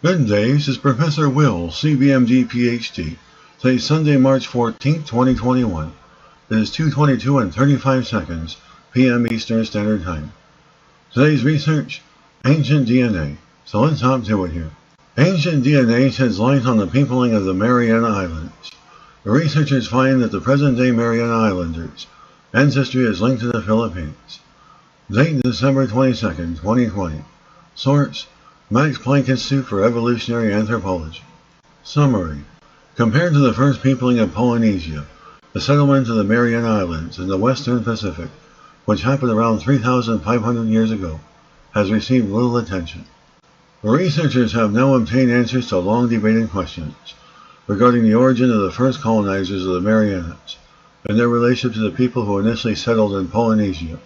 Good day, this is Professor Will, CBMD PhD. Today's Sunday, March 14th, 2021. It is 2:22 and 35 seconds p.m. Eastern Standard Time. Today's research, ancient DNA. So let's hop to it here. Ancient DNA sheds light on the peopling of the Mariana Islands. The researchers find that the present-day Mariana Islanders' ancestry is linked to the Philippines. Date December 22nd, 2020. Source, Max Planck Institute for Evolutionary Anthropology. Summary. Compared to the first peopling of Polynesia, the settlement of the Mariana Islands in the western Pacific, which happened around 3,500 years ago, has received little attention. The researchers have now obtained answers to long-debated questions regarding the origin of the first colonizers of the Marianas and their relationship to the people who initially settled in Polynesia.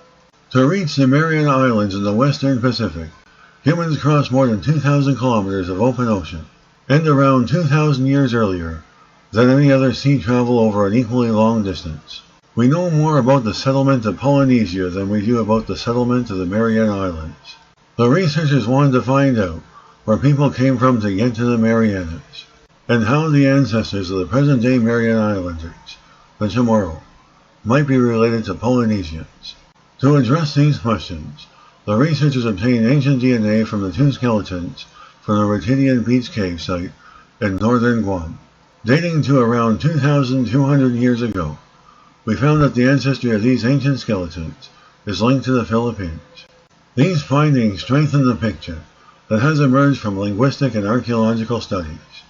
To reach the Mariana Islands in the western Pacific, humans crossed more than 2,000 kilometers of open ocean, and around 2,000 years earlier than any other sea travel over an equally long distance. We know more about the settlement of Polynesia than we do about the settlement of the Mariana Islands. The researchers wanted to find out where people came from to get to the Marianas, and how the ancestors of the present-day Mariana Islanders, the Chamorro, might be related to Polynesians. To address these questions, the researchers obtained ancient DNA from the two skeletons from the Retidian Beach Cave site in northern Guam. Dating to around 2,200 years ago, we found that the ancestry of these ancient skeletons is linked to the Philippines. These findings strengthen the picture that has emerged from linguistic and archaeological studies,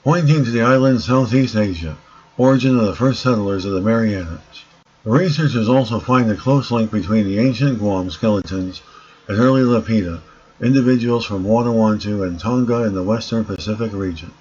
pointing to the island's Southeast Asia, origin of the first settlers of the Marianas. The researchers also find a close link between the ancient Guam skeletons and early Lapita, individuals from Vanuatu and Tonga in the western Pacific region.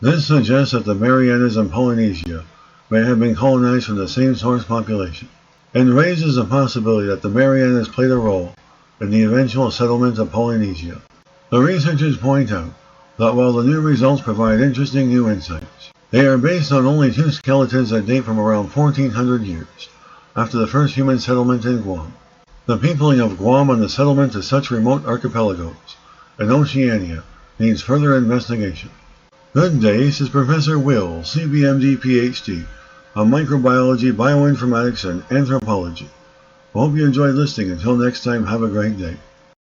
This suggests that the Marianas and Polynesia may have been colonized from the same source population, and raises the possibility that the Marianas played a role in the eventual settlement of Polynesia. The researchers point out that while the new results provide interesting new insights, they are based on only two skeletons that date from around 1,400 years after the first human settlement in Guam. The peopling of Guam and the settlement of such remote archipelagos in Oceania needs further investigation. Good day, this is Professor Will, CBMD PhD, on microbiology, bioinformatics, and anthropology. I hope you enjoyed listening. Until next time, have a great day.